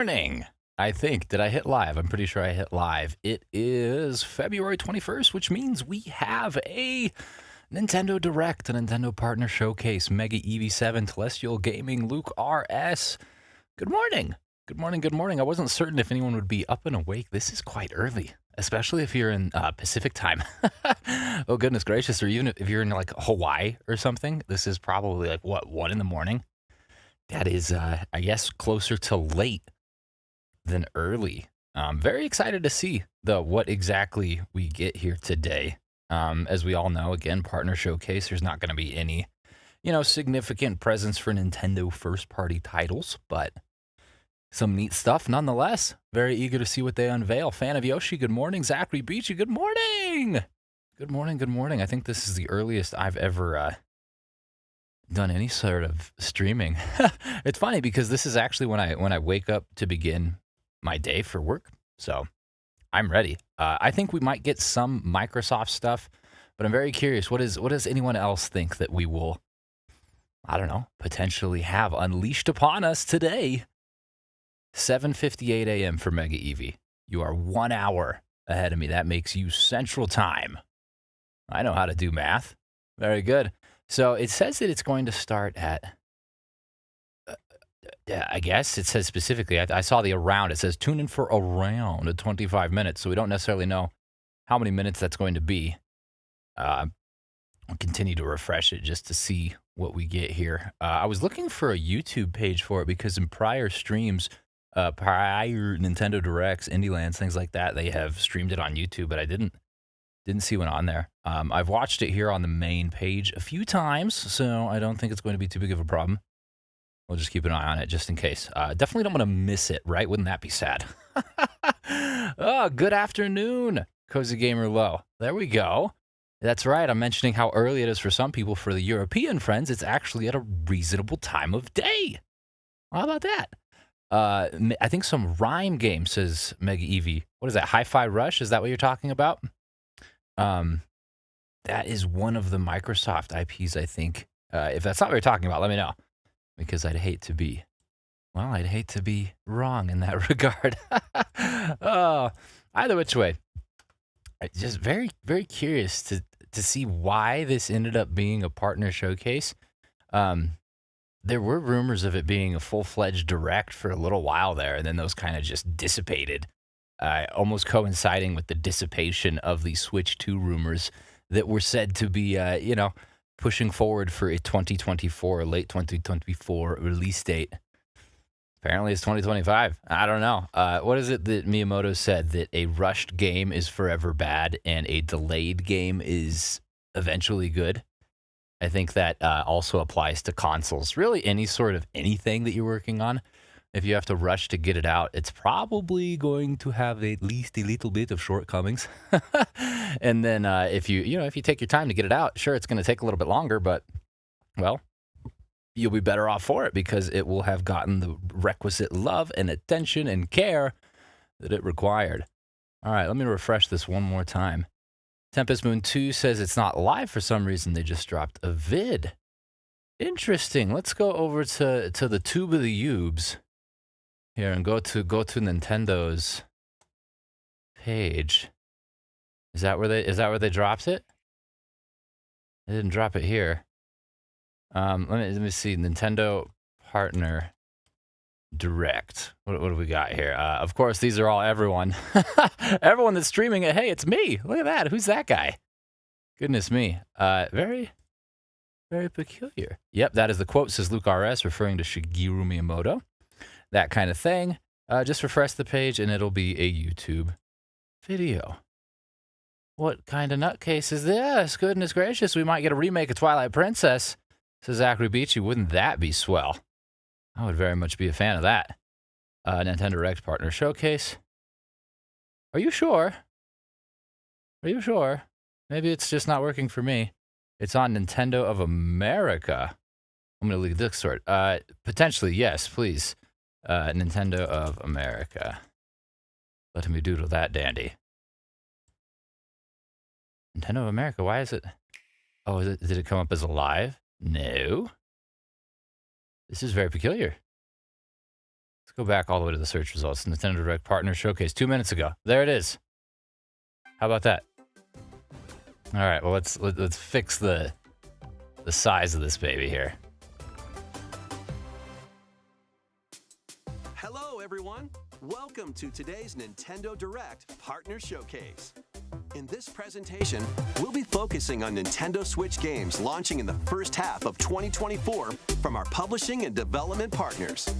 Morning. I think. Did I hit live? I'm pretty sure I hit live. It is February 21st, which means we have a Nintendo Direct, a Nintendo Partner Showcase, Mega Eevee 7, Celestial Gaming, Luke RS. Good morning. Good morning, good morning. I wasn't certain if anyone would be up and awake. This is quite early, especially if you're in Pacific time. Oh, goodness gracious. Or even if you're in like Hawaii or something, this is probably like, what, 1 in the morning? That is, I guess, closer to late than early. Very excited to see what exactly we get here today. As we all know, again, partner showcase. There's not going to be any, significant presence for Nintendo first-party titles, but some neat stuff nonetheless. Very eager to see what they unveil. Fan of Yoshi, good morning. Zachary Beachy, good morning. Good morning, good morning. I think this is the earliest I've ever done any sort of streaming. It's funny because this is actually when I wake up to begin my day for work. So I'm ready. I think we might get some Microsoft stuff, but I'm very curious. What does anyone else think that we will, I don't know, potentially have unleashed upon us today? 7:58 a.m. for Mega Eevee. You are 1 hour ahead of me. That makes you Central Time. I know how to do math. Very good. So it says that it's going to start at, I guess it says specifically, I saw the around. It says tune in for around 25 minutes. So we don't necessarily know how many minutes that's going to be. I'll continue to refresh it just to see what we get here. I was looking for a YouTube page for it because in prior streams, prior Nintendo Directs, Indie Lands, things like that, they have streamed it on YouTube, but I didn't see one on there. I've watched it here on the main page a few times, so I don't think it's going to be too big of a problem. We'll just keep an eye on it just in case. Definitely don't want to miss it, right? Wouldn't that be sad? Oh, good afternoon, Cozy Gamer Low. There we go. That's right. I'm mentioning how early it is for some people. For the European friends, it's actually at a reasonable time of day. How about that? I think some rhyme game says Mega Eevee. What is that? Hi-Fi Rush? Is that what you're talking about? That is one of the Microsoft IPs, I think. If that's not what you're talking about, let me know. Because I'd hate to be wrong in that regard. Oh, either which way. Just very, very curious to see why this ended up being a partner showcase. There were rumors of it being a full-fledged direct for a little while there, and then those kind of just dissipated, almost coinciding with the dissipation of the Switch 2 rumors that were said to be, pushing forward for a 2024, late 2024 release date. Apparently it's 2025. I don't know. What is it that Miyamoto said? That a rushed game is forever bad and a delayed game is eventually good? I think that also applies to consoles. Really, any sort of anything that you're working on. If you have to rush to get it out, it's probably going to have at least a little bit of shortcomings. And then if you take your time to get it out, sure, it's going to take a little bit longer, but, well, you'll be better off for it because it will have gotten the requisite love and attention and care that it required. All right, let me refresh this one more time. Tempest Moon 2 says it's not live for some reason. They just dropped a vid. Interesting. Let's go over to the Tube of the Ubes here and go to Nintendo's page. Is that where they dropped it? They didn't drop it here. Let me see. Nintendo Partner Direct. What do we got here? Of course, these are all everyone. Everyone that's streaming it. Hey, it's me. Look at that. Who's that guy? Goodness me. Very, very peculiar. Yep, that is the quote, says Luke RS, referring to Shigeru Miyamoto. That kind of thing. Just refresh the page and it'll be a YouTube video. What kind of nutcase is this? Goodness gracious, we might get a remake of Twilight Princess, says Zachary Beachy. Wouldn't that be swell? I would very much be a fan of that. Nintendo Direct Partner Showcase. Are you sure? Are you sure? Maybe it's just not working for me. It's on Nintendo of America. I'm going to leave this sort. Potentially, yes, please. Nintendo of America. Let me doodle that dandy. Nintendo of America, why is it? Oh, did it come up as a live? No. This is very peculiar. Let's go back all the way to the search results. Nintendo Direct Partner Showcase 2 minutes ago. There it is. How about that? All right, well, let's fix the size of this baby here. Hello, everyone. Welcome to today's Nintendo Direct Partner Showcase. In this presentation, we'll be focusing on Nintendo Switch games launching in the first half of 2024 from our publishing and development partners.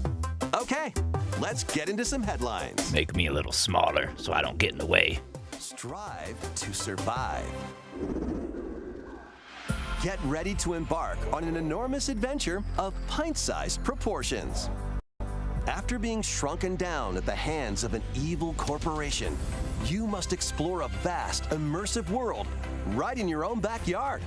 Okay, let's get into some headlines. Make me a little smaller so I don't get in the way. Strive to survive. Get ready to embark on an enormous adventure of pint-sized proportions. After being shrunken down at the hands of an evil corporation, you must explore a vast, immersive world right in your own backyard.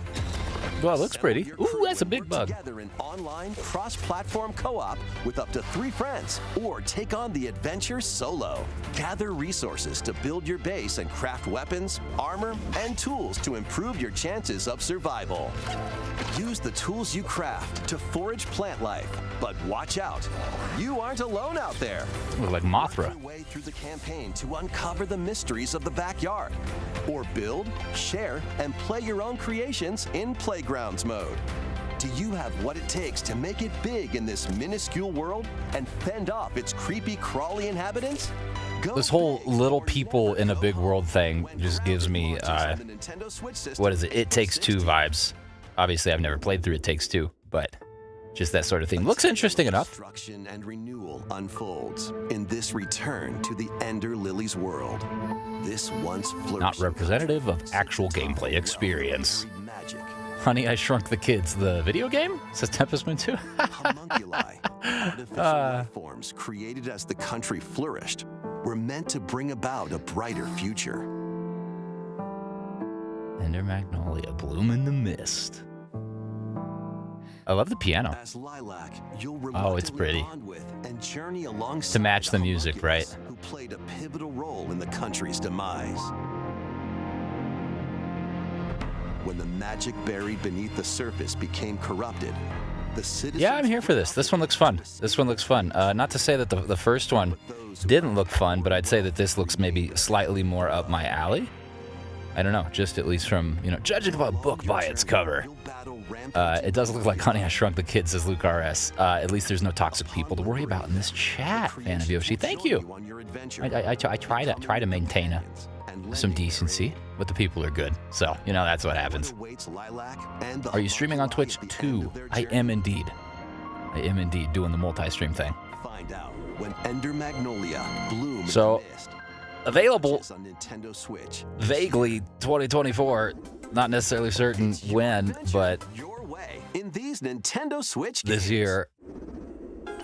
Well, it looks pretty. Ooh, that's a big bug. Together in online cross-platform co-op with up to 3 friends, or take on the adventure solo. Gather resources to build your base and craft weapons, armor, and tools to improve your chances of survival. Use the tools you craft to forage plant life, but watch out, you aren't alone out there. Look like Mothra. Work your way through the campaign to uncover the mysteries of the backyard, or build, share, and play your own creations in Playgrounds mode. Do you have what it takes to make it big in this minuscule world and fend off its creepy, crawly inhabitants? This whole little people in a big world thing just gives me, what is it? It Takes Two vibes. Obviously, I've never played through It Takes Two, but just that sort of thing. Looks interesting enough. Destruction and renewal unfolds in this return to the Ender Lily's world. This once flourishing, not representative of actual gameplay experience. Honey, I Shrunk the Kids, the video game? Says Tempest Moon 2. Homunculi, artificial life forms created as the country flourished, were meant to bring about a brighter future. Ender Magnolia, bloom in the mist. I love the piano. As Lilac, you'll oh, it's pretty. bond with and journey alongside to match the music, right? Who played a pivotal role in the country's demise. When the magic buried beneath the surface became corrupted, the citizens... Yeah, I'm here for this. This one looks fun. This one looks fun. Not to say that the first one didn't look fun, but I'd say that this looks maybe slightly more up my alley. I don't know, just at least from, judging a book by its cover. It does look like Honey, I Shrunk the Kids, says Luke RS. At least there's no toxic people to worry about in this chat, fan of Yoshi. Thank you. I try to maintain some decency, but the people are good. So, that's what happens. Are you streaming on Twitch too? I am indeed. Doing the multi-stream thing. Find out when Ender Magnolia blooms. So, available on Nintendo Switch. Vaguely 2024. Not necessarily certain when, but Your way in these Nintendo Switch this games. year.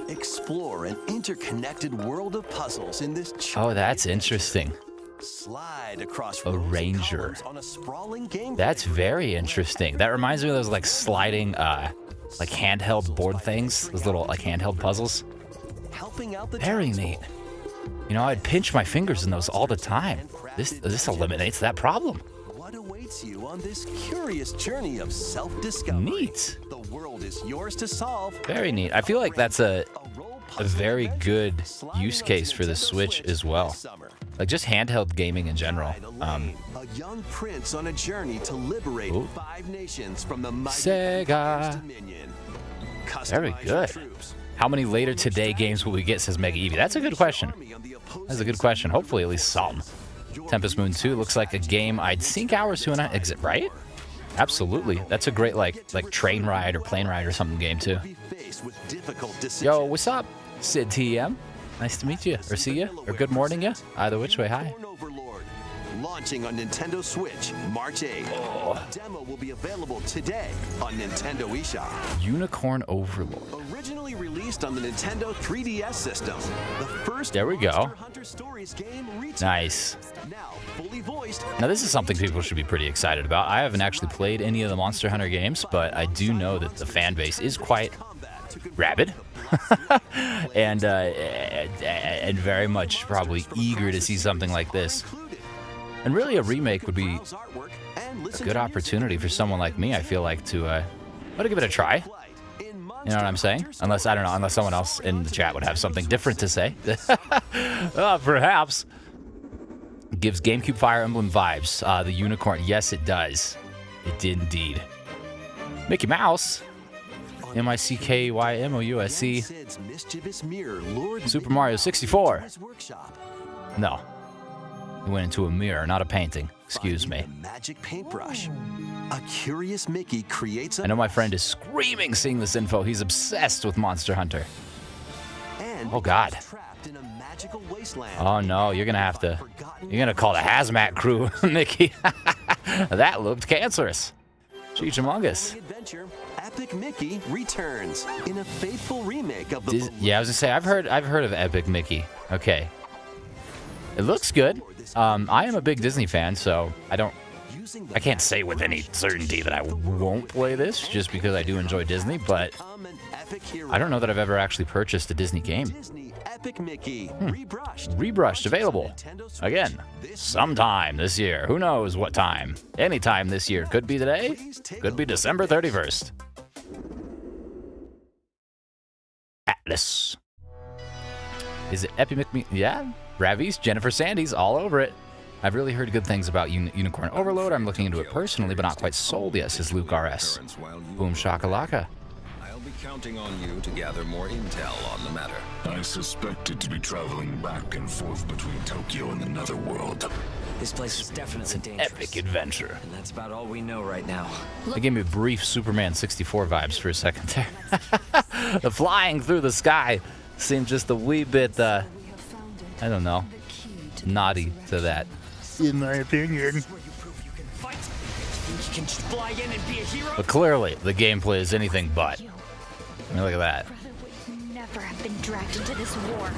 Explore an interconnected world of puzzles in this. Oh, that's interesting. Slide across A ranger. on a sprawling game. That's very interesting. That reminds me of those like sliding, like handheld board things. Those little like handheld puzzles. Helping out the Very neat. I'd pinch my fingers in those all the time. This eliminates that problem. What awaits you on this curious journey of self-discovery? Neat. The world is yours to solve. Very neat. I feel like that's a very good use case for the Switch as well. Like just handheld gaming in general. A young prince on a journey to liberate 5 nations from the mighty Sega. dominion. Very good. How many later today games will we get, says Mega Eevee? That's a good question. That's a good question. Hopefully at least some. Tempest Moon 2 looks like a game I'd sink hours to and I'd exit, right? Absolutely. That's a great like train ride or plane ride or something game too. Yo, what's up? Sid TM. Nice to meet you, or see you, or good morning you. Either which way, hi. Launching on Nintendo Switch March 8th. Oh. The demo will be available today on Nintendo eShop. Unicorn Overlord. Originally released on the Nintendo 3DS system, the first there we go. Monster Hunter Stories game retail. Nice. Now fully voiced. Now this is something people should be pretty excited about. I haven't actually played any of the Monster Hunter games, but I do know that the fan base is quite rabid and very much probably eager to see something like this. And really a remake would be a good opportunity for someone like me, I feel like, to give it a try. You know what I'm saying? Unless, I don't know, unless someone else in the chat would have something different to say. Perhaps. Gives GameCube Fire Emblem vibes. The unicorn, yes it does. It did indeed. Mickey Mouse. M-I-C-K-Y-M-O-U-S-E. Super Mario 64. No. He went into a mirror, not a painting. Excuse me. Magic paintbrush. A curious Mickey creates I know my friend is screaming seeing this info. He's obsessed with Monster Hunter. Oh, God. Oh, no. You're going to have to... You're going to call the hazmat crew, Mickey. That looked cancerous. Cheech Among Us. Epic Mickey returns in a faithful remake of the... Yeah, I was going to say, I've heard of Epic Mickey. Okay. It looks good. I am a big Disney fan, so I can't say with any certainty that I won't play this just because I do enjoy Disney, but I don't know that I've ever actually purchased a Disney game. Epic Mickey Rebrushed, available. Again, sometime this year. Who knows what time? Anytime this year. Could be today. Could be December 31st. Atlas. Is it Epic Mickey? Yeah. Ravi's, Jennifer Sandy's, all over it. I've really heard good things about Unicorn Overload. I'm looking into it personally, but not quite sold yet, says Luke RS. Boom shakalaka. I'll be counting on you to gather more intel on the matter. I suspected to be traveling back and forth between Tokyo and the Netherworld. This place is definitely dangerous. Epic adventure. And that's about all we know right now. It gave me brief Superman 64 vibes for a second there. The flying through the sky seemed just a wee bit, I don't know, naughty to that. In my opinion. But clearly, the gameplay is anything but. I mean, look at that. Would never have been dragged into this war.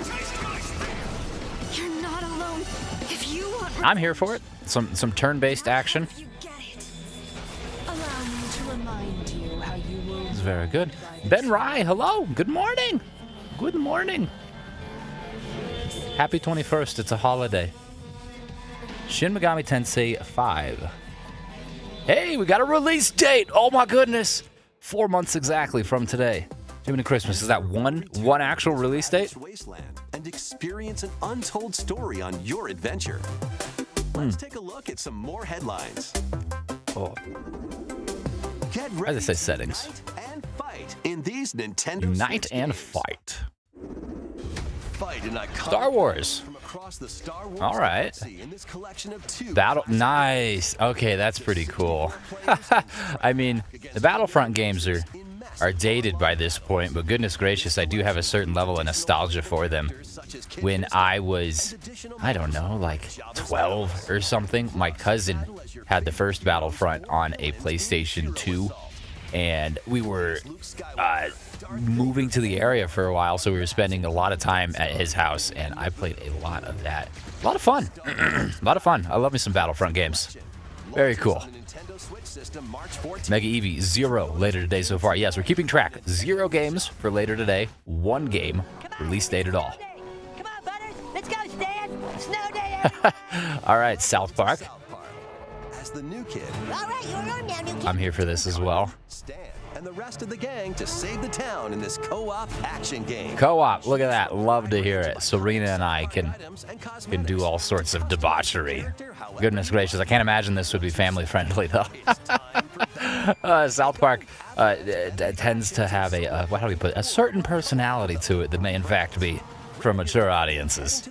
You're not alone. If you want, I'm here for it. Some turn-based action. you get it. Allow me to remind you how you will. It's very good. Ben Rye, hello. Good morning. Good morning. Happy 21st. It's a holiday. Shin Megami Tensei 5. Hey, we got a release date. Oh my goodness. 4 months exactly from today. Jiminy Christmas. Is that one actual release date? Wasteland and experience an untold story on your adventure. Let's take a look at some more headlines. Oh. Get I ready just say to settings. unite and fight in these Nintendo Unite Switch and games. fight. Fight an iconic Star Wars. from across the Star Wars All right. galaxy in this collection of 2 Nice. Okay, that's pretty cool. I mean, the Battlefront games are dated by this point, but goodness gracious, I do have a certain level of nostalgia for them. When I was, I don't know, like 12 or something, my cousin had the first Battlefront on a PlayStation 2, and we were moving to the area for a while, so we were spending a lot of time at his house, and I played a lot of that. A lot of fun. A lot of fun. I love me some Battlefront games. Very cool. Mega Eevee, 0 later today so far. Yes, we're keeping track. 0 games for later today. 1 game, release date at all. Come on, Butters. Let's go, Stan. Snow day. All right, South Park. As the new kid, All right, you're on now, new kid. I'm here for this as well. Stan and the rest of the gang to save the town in this co-op action game. Co-op, look at that. Love to hear it. Serena and I can Items and do cosmetics. all sorts of debauchery. Goodness gracious, I can't imagine this would be family friendly though. South Park tends to have a, what do we put, a certain personality to it that may in fact be for mature audiences.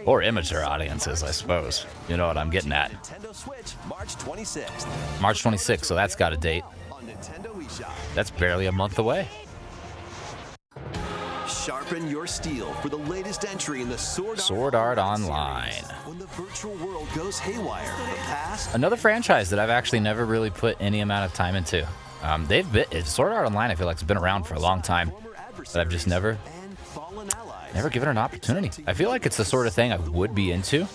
Or immature audiences, I suppose. You know what I'm getting at. Nintendo Switch, March 26th March 26th, so that's got a date. on Nintendo eShop. That's barely a month away. Sharpen your steel for the latest entry in the Sword Art Online. series. When the virtual world goes haywire, the past Another franchise that I've actually never really put any amount of time into. Sword Art Online, I feel like it's been around for a long time, but I've just never and fallen allies. Never given it an opportunity. I feel like it's the sort of thing I would be into,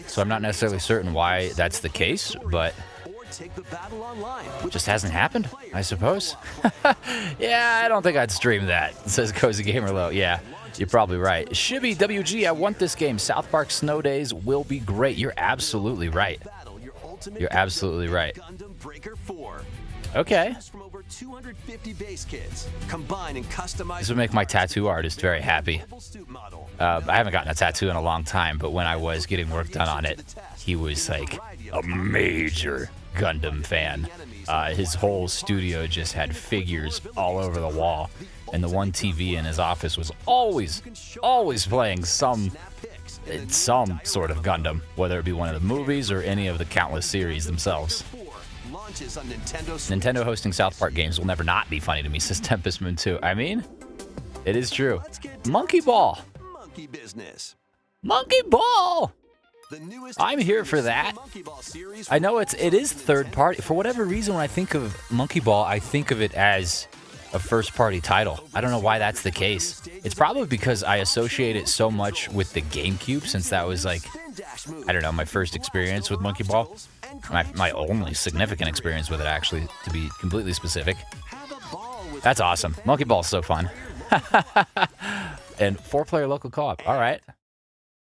so I'm not necessarily certain why that's the case, but Or take the battle online it with just hasn't happened, I suppose. Yeah, I don't think I'd stream that, says Cozy Gamer Low. Yeah, you're probably right. Shibby WG, I want this game. South Park Snow Days will be great. You're absolutely right. battle your ultimate You're absolutely right. Gundam Breaker 4. Okay. From over 250 base kits. Combine and customize. This would make my tattoo artist very happy. I haven't gotten a tattoo in a long time, but when I was getting work done on it, he was like a major Gundam fan. His whole studio just had figures all over the wall, and the one TV in his office was always playing some sort of Gundam, whether it be one of the movies or any of the countless series themselves. Nintendo hosting South Park games will never not be funny to me, says Tempest Moon 2. I mean, it is true. Monkey Ball. Monkey business. Monkey Ball. I'm here for that. I know it is third party. For whatever reason, when I think of Monkey Ball, I think of it as a first party title. I don't know why that's the case. It's probably because I associate it so much with the GameCube, since that was like, I don't know, my first experience with Monkey Ball. My only significant experience with it, actually, to be completely specific. That's awesome. Monkey Ball's so fun. And 4-player local co-op. All right.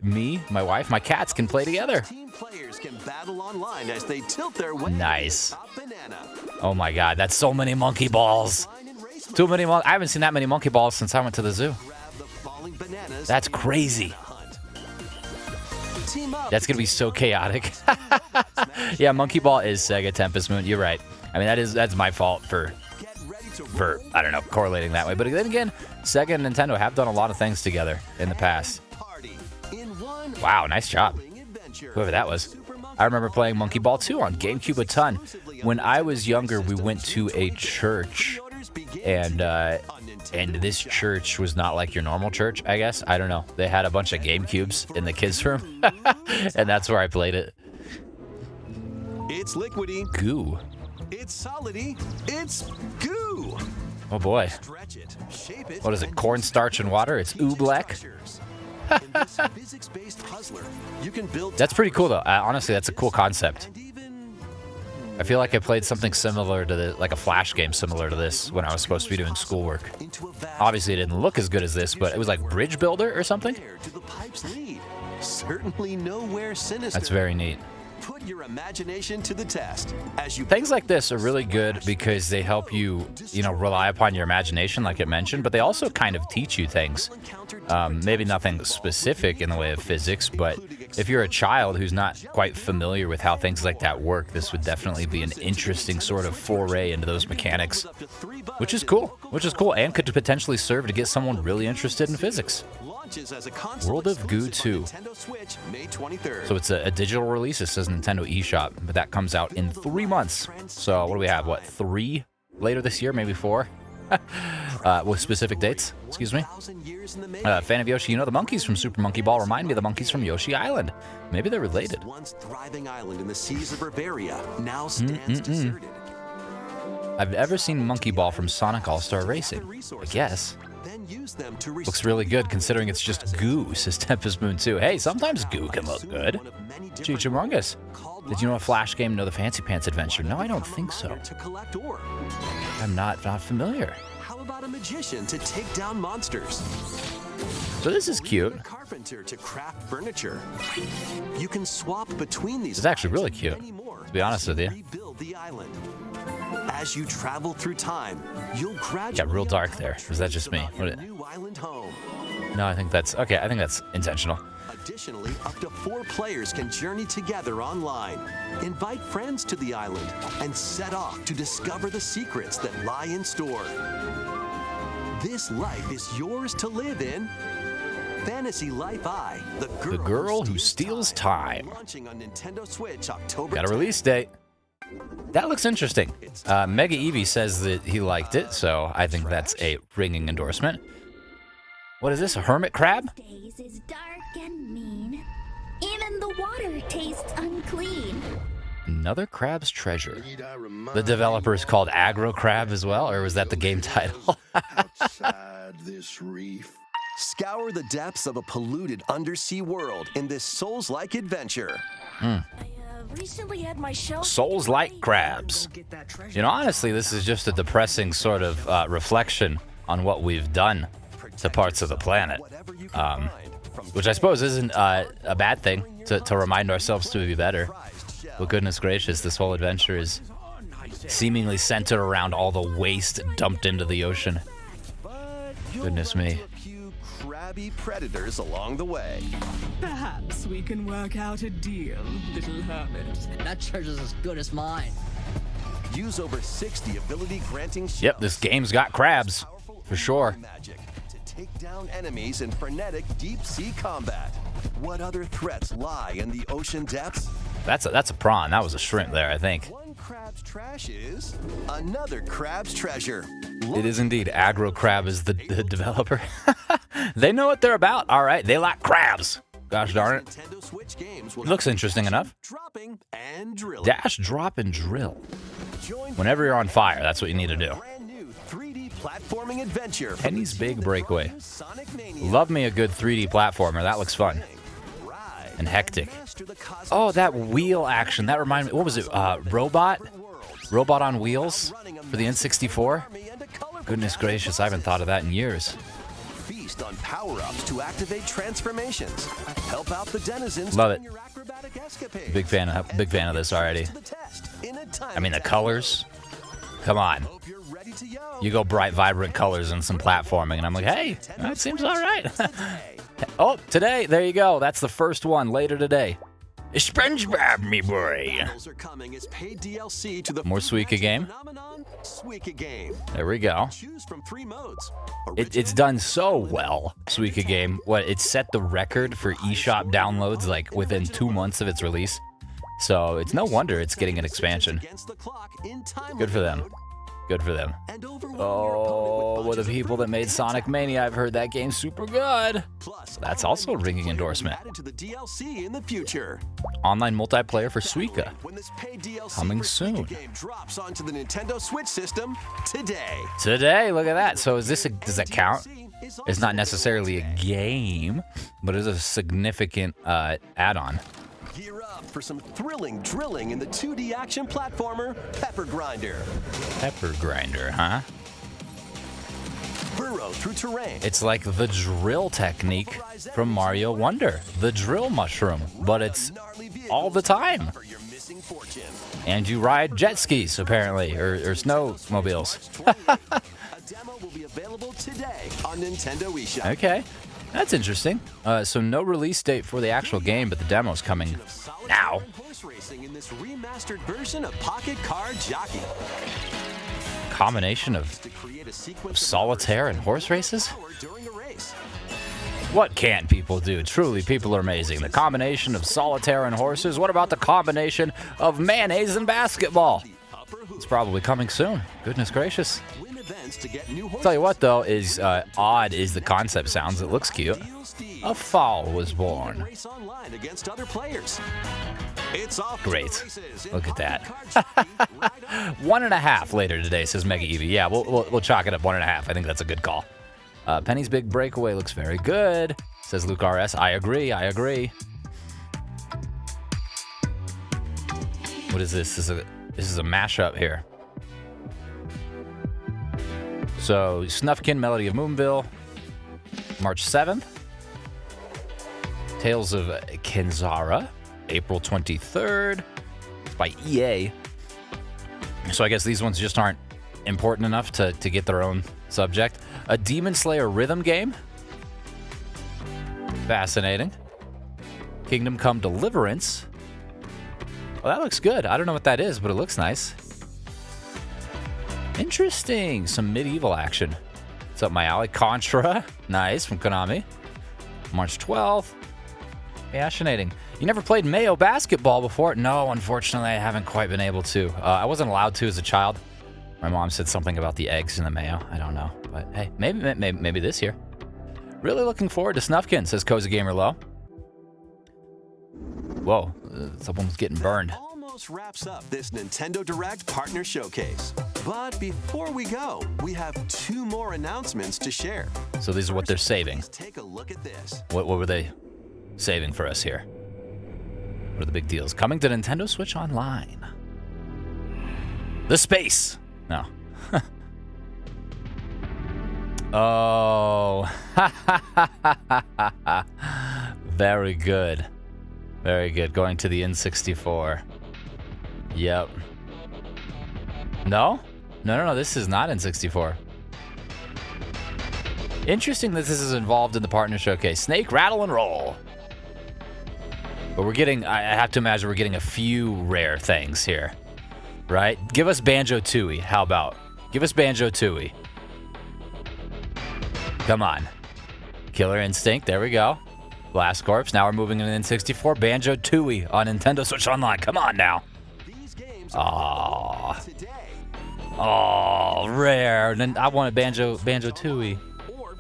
Me, my wife, my cats can play together. Nice. Oh my god, that's so many monkey balls. Too many I haven't seen that many monkey balls since I went to the zoo. That's crazy. That's gonna be so chaotic. Yeah, Monkey Ball is Sega Tempest Moon. You're right. I mean, that's my fault for I don't know, correlating that way. But then again, Sega and Nintendo have done a lot of things together in the past. Wow, nice job. Whoever that was. I remember playing Monkey Ball 2 on GameCube a ton. When I was younger, we went to a church, and this church was not like your normal church, I guess. I don't know. They had a bunch of GameCubes in the kids' room, and that's where I played it. It's liquidy. Goo. It's solidy. It's goo. Oh boy. What is it? Cornstarch and water? It's oobleck. That's pretty cool, though. Honestly, that's a cool concept. I feel like I played something similar to like a Flash game similar to this when I was supposed to be doing schoolwork. Obviously, it didn't look as good as this, but it was like Bridge Builder or something. Certainly nowhere sinister. That's very neat. Put your imagination to the test as you things like this are really good because they help you, rely upon your imagination, like it mentioned, but they also kind of teach you things. Maybe nothing specific in the way of physics, but if you're a child who's not quite familiar with how things like that work, this would definitely be an interesting sort of foray into those mechanics, which is cool, and could potentially serve to get someone really interested in physics. World of Goo 2. So it's a digital release. It says Nintendo eShop, but that comes out in 3 months. So what do we have? 3 later this year? Maybe 4? With specific dates, excuse me. Fan of Yoshi, the monkeys from Super Monkey Ball remind me of the monkeys from Yoshi Island. Maybe they're related. Once thriving island in the seas of Bavaria now stands deserted. I've ever seen Monkey Ball from Sonic All-Star Racing. I guess. Looks really good considering it's just goo, says Tempest Moon 2. Hey, sometimes goo can look good. Chichamorgus. Did you know a Flash game, the Fancy Pants Adventure? No, I don't think so. I'm not familiar. How about a magician to take down monsters? So this is cute. A carpenter to craft furniture. You can swap between these. It's actually really cute, to be honest with you. Rebuild the island. As you travel through time, you'll gradually got real dark there. Or is that just me? new island home. No, I think that's okay. I think that's intentional. Additionally, up to 4 players can journey together online. Invite friends to the island and set off to discover the secrets that lie in store. This life is yours to live in. Fantasy Life I, the girl who steals time. Launching on Nintendo Switch October. Got a release date. That looks interesting. Mega Eevee says that he liked it, so I think that's a ringing endorsement. What is this, a hermit crab? Days is dark and mean. Even the water tastes unclean. Another crab's treasure. The developer is called Aggro Crab as well, or was that the game title? Outside this reef. Scour the depths of a polluted undersea world in this Souls-like adventure. Recently had my shelf. Souls-like crabs. Honestly, this is just a depressing sort of reflection on what we've done to parts of the planet, which I suppose isn't a bad thing to remind ourselves to be better. But goodness gracious, this whole adventure is seemingly centered around all the waste dumped into the ocean. But you'll Goodness run me. into a few crabby predators along the way. Perhaps we can work out a deal, little hermit. That treasure's as good as mine. Use over 60 ability-granting shells. Yep, this game's got crabs, Powerful for sure. magic to take down enemies in frenetic deep-sea combat. What other threats lie in the ocean depths? That's a prawn. That was a shrimp there, I think. One crab's trash is another crab's treasure. It is indeed. Aggro Crab is the developer. They know what they're about. All right, they like crabs. Gosh darn it. Nintendo Switch games will Looks interesting enough. dropping and drilling. Dash, drop, and drill. Join Whenever you're on fire, that's what you need to do. brand new 3D platforming adventure. from Penny's the team Big that Breakaway. brought you Sonic Mania. Love me a good 3D platformer. That looks fun. Ride And hectic. master the cosmos Oh, that wheel action. That reminded me. What was it? Robot? Robot on wheels for the N64? army and a colorful Goodness gracious, I haven't thought of that in years. feast on power-ups to activate transformations. Help out the denizens Love during it. your acrobatic escapades. Big fan of this already. To the test in a time I mean, the attack. colors. Come on. Hope you're ready to yo. You go bright, vibrant colors and some platforming, and I'm like, hey, that seems all right. Oh, today, there you go. That's the first one later today. SpongeBob, me boy. Battles are coming as paid DLC to the More Suika game. phenomenon, Suika game. There we go. Choose from 3 modes. It's Original, done so well, Suika game. What, it set the record for eShop downloads like within 2 months of its release. So it's no wonder it's getting an expansion. Against the clock in time Good for them. mode, Good for them. and overwhelm your Oh, opponent well, with the people that made Sonic Mania, I've heard that game's super good. Plus, That's also a online ringing multiplayer will be endorsement. added to the DLC in the future. Online multiplayer for Suika. When this paid DLC Coming for Suika soon. game drops onto the Nintendo Switch system today. Today, look at that. So is this does that count? DLC is It's not also necessarily a game, but it's a significant add-on. Gear up for some thrilling drilling in the 2D action platformer Pepper Grinder. Pepper grinder, huh? Burrow through terrain. It's like the drill technique from Mario Wonder, the drill mushroom, but it's Gnarly all the vehicles time. for your missing fortune. And you ride jet skis, apparently, or snowmobiles. A demo will be available today on Nintendo eShop. Okay, that's interesting. So no release date for the actual game, but the demo's coming Of solitaire now. and horse racing in this remastered version of Pocket Car Jockey. Combination of To create a sequence of solitaire and horse races? power during a race. What can't people do? Truly, people are amazing. The combination of solitaire and horses. What about the combination of mayonnaise and basketball? Upper hoop. It's probably coming soon. Goodness gracious. Win events to get new horses. Tell you what, though, is odd is the concept sounds. It looks cute. Deal Steve. A fowl was Even born. race online against other players. It's off to Great. the races in Look at Pocket that. Car Jockey. Ride on. 1.5 later today, says Mega Eevee. Yeah, we'll chalk it up 1.5. I think that's a good call. Penny's Big Breakaway looks very good, says Luke RS. I agree. What is this? This is a mashup here. So, Snufkin, Melody of Moonville, March 7th. Tales of Kenzara, April 23rd. It's by EA. So I guess these ones just aren't important enough to get their own subject. A Demon Slayer rhythm game. Fascinating. Kingdom Come Deliverance. Well, that looks good. I don't know what that is, but it looks nice. Interesting. Some medieval action. It's up my alley. Contra. Nice, from Konami. March 12th. Fascinating. You never played Mayo basketball before? No, unfortunately, I haven't quite been able to. I wasn't allowed to as a child. My mom said something about the eggs in the mayo. I don't know. But hey, maybe this year. Really looking forward to Snufkin, says Cozy Gamer Low. Whoa, someone's getting burned. Almost wraps up this Nintendo Direct Partner Showcase. But before we go, we have 2 more announcements to share. So these are what they're saving. Please take a look at this. What were they saving for us here? What are the big deals? Coming to Nintendo Switch Online. The space. No. Oh. Very good. Very good. Going to the N64. Yep. No? No. This is not N64. Interesting that this is involved in the partner showcase. Snake, rattle, and roll. But we're getting, I have to imagine we're getting a few rare things here. Right? Give us Banjo-Tooie. How about? Give us Banjo-Tooie. Come on. Killer Instinct. There we go. Blast Corps. Now we're moving into N64. Banjo-Tooie on Nintendo Switch Online. Come on now. Oh, rare. And then I wanted Banjo-Tooie.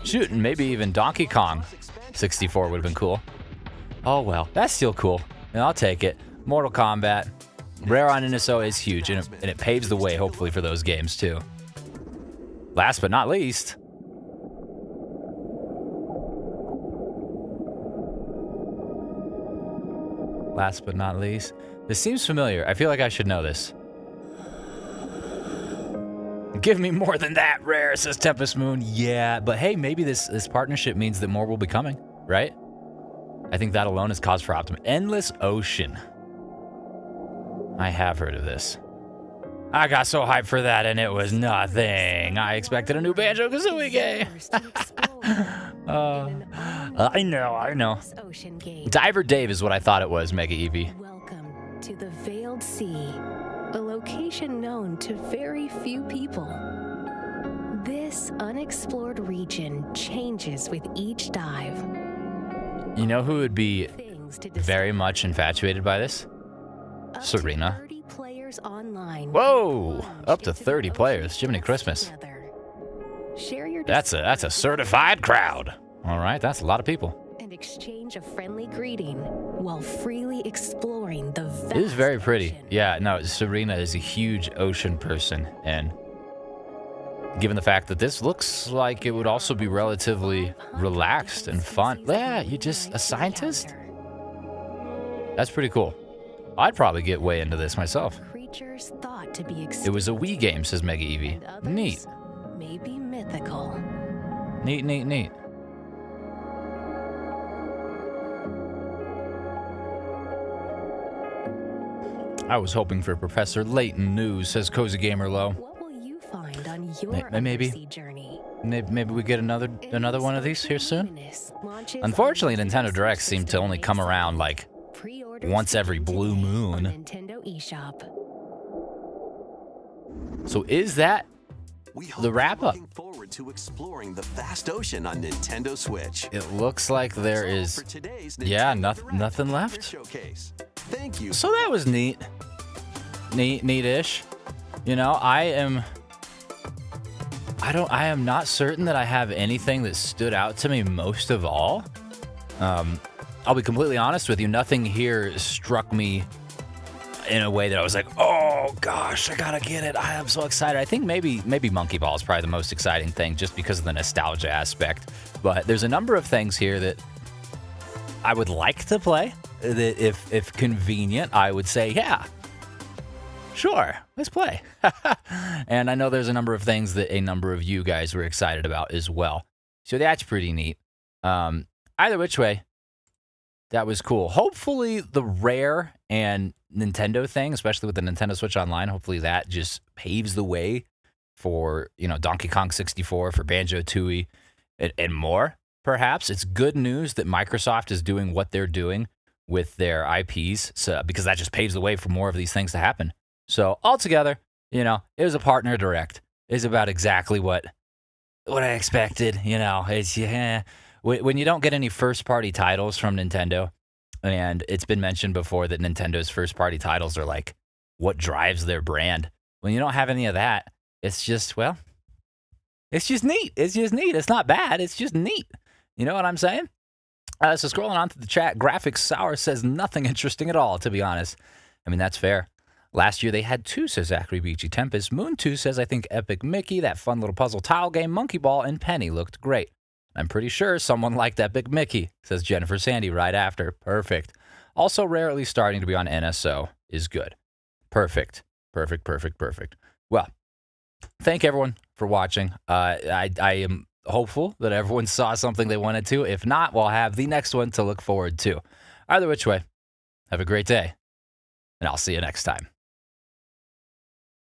Shoot, and maybe even Donkey Kong 64 would have been cool. Oh well, that's still cool. And I'll take it. Mortal Kombat. Rare on NSO is huge, and it paves the way, hopefully, for those games too. Last but not least. Last but not least. This seems familiar. I feel like I should know this. Give me more than that, rare, says Tempest Moon. Yeah, but hey, maybe this partnership means that more will be coming, right? I think that alone is cause for optimism. Endless Ocean. I have heard of this. I got so hyped for that, and it was nothing. I expected a new Banjo-Kazooie game. I know. Diver Dave is what I thought it was, Mega Eevee. Welcome to the Veiled Sea, a location known to very few people. This unexplored region changes with each dive. You know who would be very much infatuated by this? Serena. Whoa! Up to 30 players. Jiminy Christmas. That's a certified crowd. All right, that's a lot of people. And exchange a friendly greeting while freely exploring the vast It is very pretty. ocean. Yeah, no, Serena is a huge ocean person, and given the fact that this looks like it would also be relatively relaxed and fun. Yeah, you just a scientist? That's pretty cool. I'd probably get way into this myself. Creatures thought to be It was a Wii game, says Mega and Eevee. others Neat. Maybe mythical. Neat. I was hoping for Professor Layton news, says Cozy Gamer Low. What will you find on your Maybe. undersea journey? Maybe we get another one of these here soon. Luminous launches Unfortunately, on Nintendo Nintendo Directs seem to only come around like Pre-orders once every begin blue today moon. on Nintendo eShop. So is that We hope the you're wrap up? looking forward to exploring the vast ocean on Nintendo Switch. It looks like there That's all is, for today's yeah, Nintendo nothing Direct left. Showcase. Thank you. So that was neat. Neat-ish. You know, I am not certain that I have anything that stood out to me most of all. I'll be completely honest with you. Nothing here struck me in a way that I was like, oh gosh, I gotta get it. I am so excited. I think maybe Monkey Ball is probably the most exciting thing just because of the nostalgia aspect. But there's a number of things here that I would like to play. That if convenient, I would say, yeah, sure, let's play. And I know there's a number of things that a number of you guys were excited about as well. So that's pretty neat. Either which way, that was cool. Hopefully the Rare and Nintendo thing, especially with the Nintendo Switch Online, hopefully that just paves the way for, Donkey Kong 64, for Banjo-Tooie, and more, perhaps. It's good news that Microsoft is doing what they're doing with their IPs, because that just paves the way for more of these things to happen. So altogether, it was a partner direct. It's about exactly what I expected. It's when you don't get any first-party titles from Nintendo, and it's been mentioned before that Nintendo's first-party titles are like what drives their brand. When you don't have any of that, it's just, it's just neat. It's just neat. It's not bad. It's just neat. You know what I'm saying? So scrolling on to the chat, Graphics Sour says nothing interesting at all, to be honest. I mean, that's fair. Last year they had 2, says Zachary Beachy. Tempest Moon 2 says, I think Epic Mickey, that fun little puzzle tile game, Monkey Ball, and Penny looked great. I'm pretty sure someone liked Epic Mickey, says Jennifer Sandy right after. Perfect. Also, rarely starting to be on NSO is good. Perfect. Well, thank everyone for watching. I am hopeful that everyone saw something they wanted to. If not, we'll have the next one to look forward to. Either which way, have a great day, and I'll see you next time.